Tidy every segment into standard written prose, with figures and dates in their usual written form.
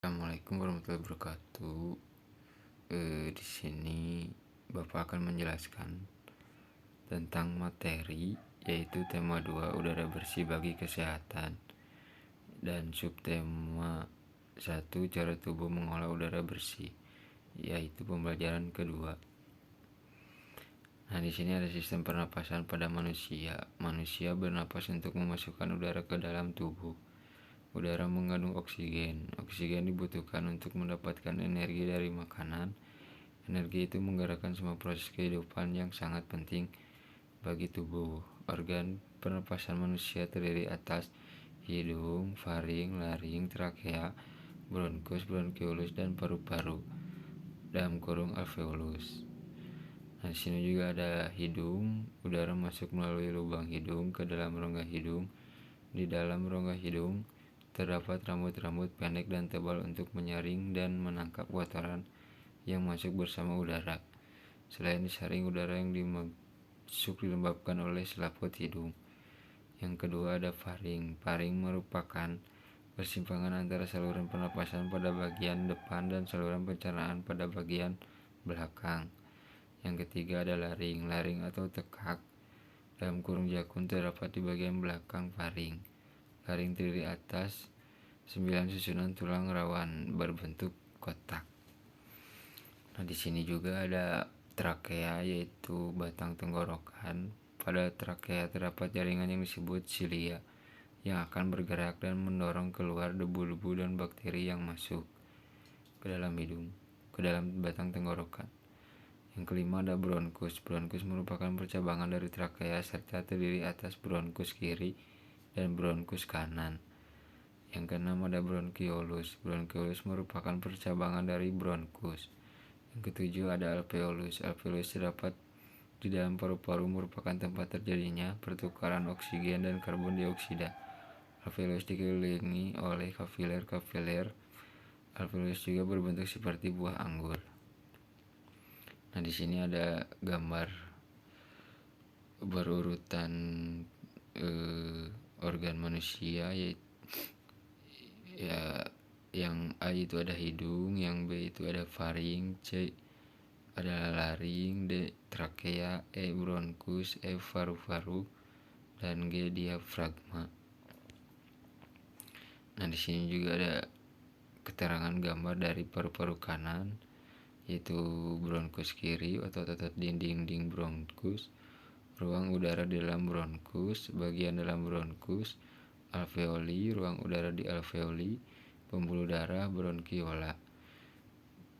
Assalamualaikum warahmatullahi wabarakatuh. Di sini Bapak akan menjelaskan tentang materi, yaitu tema 2 udara bersih bagi kesehatan, dan subtema 1 cara tubuh mengolah udara bersih, yaitu pembelajaran kedua. Nah, di sini ada sistem pernapasan pada manusia. Manusia bernapas untuk memasukkan udara ke dalam tubuh. Udara mengandung oksigen. Oksigen dibutuhkan untuk mendapatkan energi dari makanan. Energi itu menggerakkan semua proses kehidupan yang sangat penting bagi tubuh. Organ pernapasan manusia terdiri atas hidung, faring, laring, trakea, bronkus, bronkiolus, dan paru-paru (alveolus). Nah, di sini juga ada hidung. Udara masuk melalui lubang hidung ke dalam rongga hidung. Di dalam rongga hidung terdapat rambut-rambut pendek dan tebal untuk menyaring dan menangkap kotoran yang masuk bersama udara. Selain disaring, udara yang dimasuk dilembabkan oleh selaput hidung. Yang kedua ada faring. Faring merupakan persimpangan antara saluran pernapasan pada bagian depan dan saluran pencernaan pada bagian belakang. Yang ketiga ada laring. Laring atau tekak (jakun) terdapat di bagian belakang faring. Laring terdiri atas 9 susunan tulang rawan berbentuk kotak. Nah, di sini juga ada trakea, yaitu batang tenggorokan. Pada trakea terdapat jaringan yang disebut silia yang akan bergerak dan mendorong keluar debu-debu dan bakteri yang masuk ke dalam batang tenggorokan. Yang kelima ada bronkus. Bronkus merupakan percabangan dari trakea serta terdiri atas bronkus kiri dan bronkus kanan. Yang keenam ada bronkiolus. Bronkiolus merupakan percabangan dari bronkus. Yang ketujuh ada alveolus. Alveolus terdapat di dalam paru-paru, merupakan tempat terjadinya pertukaran oksigen dan karbon dioksida. Alveolus dikelilingi oleh kapiler. Alveolus juga berbentuk seperti buah anggur. Nah, di sini ada gambar berurutan organ manusia, yaitu yang A itu ada hidung, yang B itu ada faring, C ada laring, D trakea, E bronkus, F paru-paru, dan G diafragma. Nah, di sini juga ada keterangan gambar dari paru-paru kanan, yaitu bronkus kiri, otot-otot dinding bronkus, ruang udara di dalam bronkus, bagian dalam bronkus, alveoli, ruang udara di alveoli, pembuluh darah, bronkiola.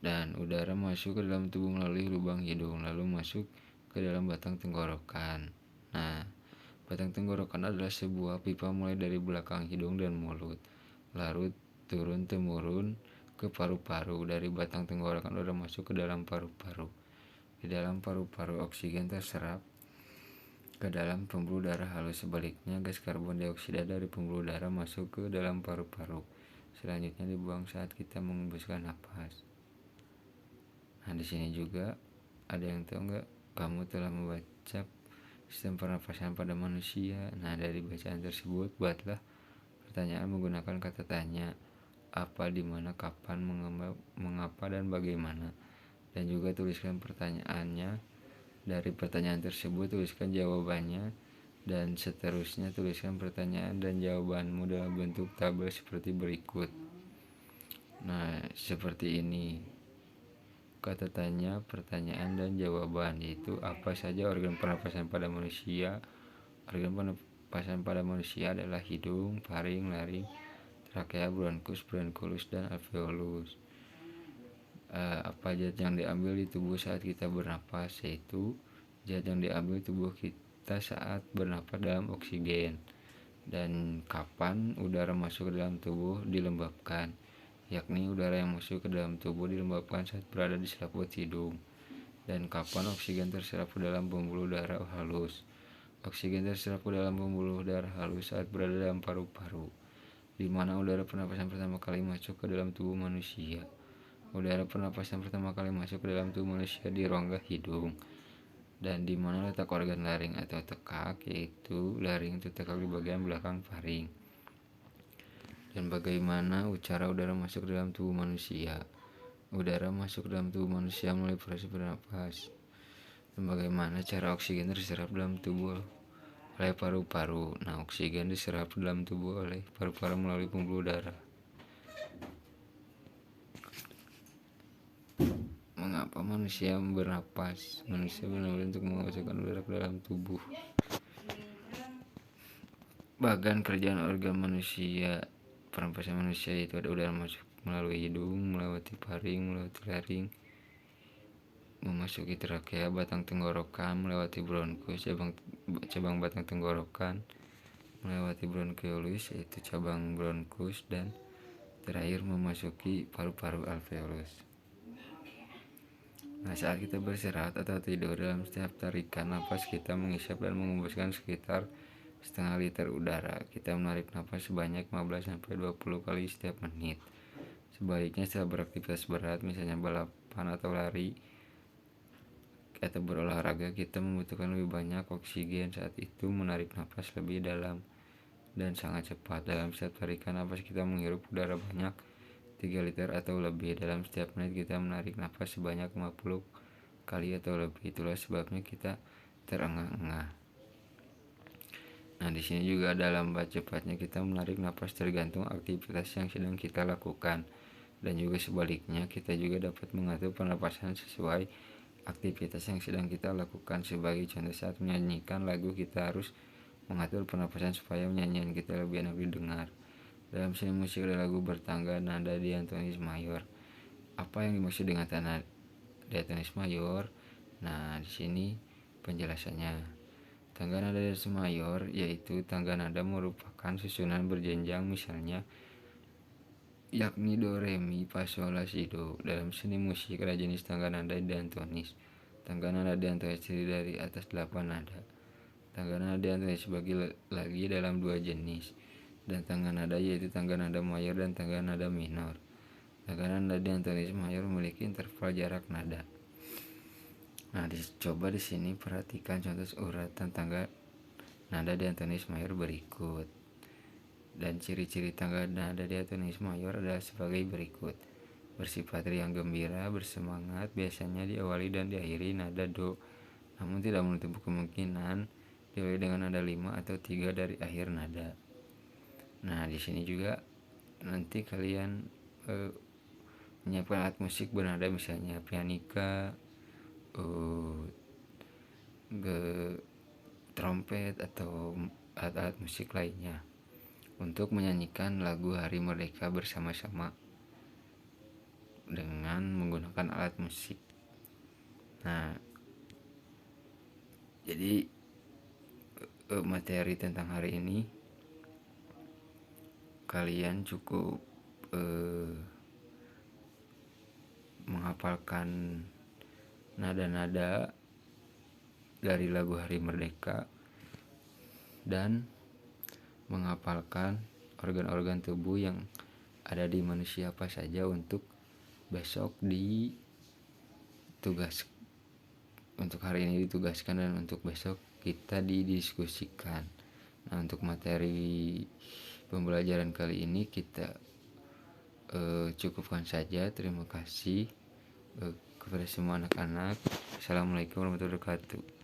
Dan udara masuk ke dalam tubuh melalui lubang hidung, lalu masuk ke dalam batang tenggorokan. Nah, batang tenggorokan adalah sebuah pipa mulai dari belakang hidung dan mulut, lalu turun-temurun ke paru-paru. Dari batang tenggorokan udara masuk ke dalam paru-paru. Di dalam paru-paru oksigen terserap ke dalam pembuluh darah halus. Sebaliknya, gas karbon dioksida dari pembuluh darah masuk ke dalam paru-paru. Selanjutnya dibuang saat kita mengembuskan napas. Nah, di sini juga ada yang tahu nggak? Kamu telah membaca sistem pernapasan pada manusia. Nah, dari bacaan tersebut buatlah pertanyaan menggunakan kata tanya: apa, di mana, kapan, mengapa, dan bagaimana. Dan juga tuliskan pertanyaannya. Dari pertanyaan tersebut tuliskan jawabannya, dan seterusnya tuliskan pertanyaan dan jawabanmu dalam bentuk tabel seperti berikut. Nah, seperti ini kata tanya, pertanyaan, dan jawaban, yaitu apa saja organ pernapasan pada manusia. Organ pernapasan pada manusia adalah hidung, faring, laring, trakea, bronkus, bronkiolus, dan alveolus. Apa zat yang diambil di tubuh saat kita bernapas, yaitu zat yang diambil tubuh kita saat bernapas dalam oksigen. Dan kapan udara masuk ke dalam tubuh dilembabkan, yakni udara yang masuk ke dalam tubuh dilembabkan saat berada di selaput hidung. Dan kapan oksigen terserap ke dalam pembuluh darah halus. Oksigen terserap ke dalam pembuluh darah halus saat berada dalam paru-paru. Di mana udara pernapasan pertama kali masuk ke dalam tubuh manusia? Udara pernapasan pertama kali masuk ke dalam tubuh manusia di rongga hidung. Dan di mana letak organ laring atau tekak, yaitu laring itu tekak di bagian belakang faring. Dan bagaimana cara udara masuk dalam tubuh manusia? Udara masuk dalam tubuh manusia melalui proses bernapas. Dan bagaimana cara oksigen terserap dalam tubuh oleh paru-paru? Nah, oksigen diserap dalam tubuh oleh paru-paru melalui pembuluh darah. Mengapa manusia bernapas? Manusia bernapas untuk memasukkan udara ke dalam tubuh. Bagan kerjaan organ manusia, pernapasan manusia itu ada udara masuk melalui hidung, melewati paring, melewati laring, memasuki trakea, batang tenggorokan, melewati bronkus, cabang batang tenggorokan, melewati bronkiolus yaitu cabang bronkus, dan terakhir memasuki paru-paru alveolus. Nah, saat kita beristirahat atau tidur, dalam setiap tarikan napas kita menghisap dan mengembuskan sekitar setengah liter udara. Kita menarik napas sebanyak 15-20 kali setiap menit. Sebaliknya, setelah beraktivitas berat, misalnya balapan atau lari atau berolahraga, kita membutuhkan lebih banyak oksigen. Saat itu menarik napas lebih dalam dan sangat cepat. Dalam setiap tarikan napas kita menghirup udara banyak 3 liter atau lebih. Dalam setiap menit kita menarik napas sebanyak 50 kali atau lebih. Itulah sebabnya kita terengah-engah. Nah, di sini juga ada lambat cepatnya kita menarik napas tergantung aktivitas yang sedang kita lakukan, dan juga sebaliknya kita juga dapat mengatur pernapasan sesuai aktivitas yang sedang kita lakukan. Sebagai contoh, saat menyanyikan lagu kita harus mengatur pernapasan supaya nyanyian kita lebih enak didengar. Dalam seni musik ada lagu bertangga nada diatonis mayor. Apa yang dimaksud dengan tanda diatonis mayor? Nah, di sini penjelasannya. Tangga nada diatonis mayor yaitu tangga nada merupakan susunan berjenjang, misalnya yakni do, re, mi, fa, sol, la, si, do. Dalam seni musik ada jenis tangga nada diatonis. Tangga nada diatonis terdiri dari atas 8 nada. Tangga nada diatonis dibagi lagi dalam 2 jenis dan tangga nada, yaitu tangga nada mayor dan tangga nada minor. Tangga nada diatonis mayor memiliki interval jarak nada. Nah, coba di sini perhatikan contoh uratan tangga nada diatonis mayor berikut. Dan ciri-ciri tangga nada diatonis mayor adalah sebagai berikut. Bersifat riang gembira, bersemangat, biasanya diawali dan diakhiri nada do, namun tidak menutup kemungkinan diawali dengan nada 5 atau 3 dari akhir nada. Nah, di sini juga nanti kalian menyiapkan alat musik bernada, misalnya pianika, trompet atau alat-alat musik lainnya untuk menyanyikan lagu Hari Merdeka bersama-sama dengan menggunakan alat musik. Nah, jadi materi tentang hari ini kalian cukup menghafalkan nada-nada dari lagu Hari Merdeka dan menghafalkan organ-organ tubuh yang ada di manusia apa saja untuk besok untuk hari ini ditugaskan dan untuk besok kita didiskusikan. Nah, untuk materi pembelajaran kali ini kita cukupkan saja. Terima kasih kepada semua anak-anak. Assalamualaikum warahmatullahi wabarakatuh.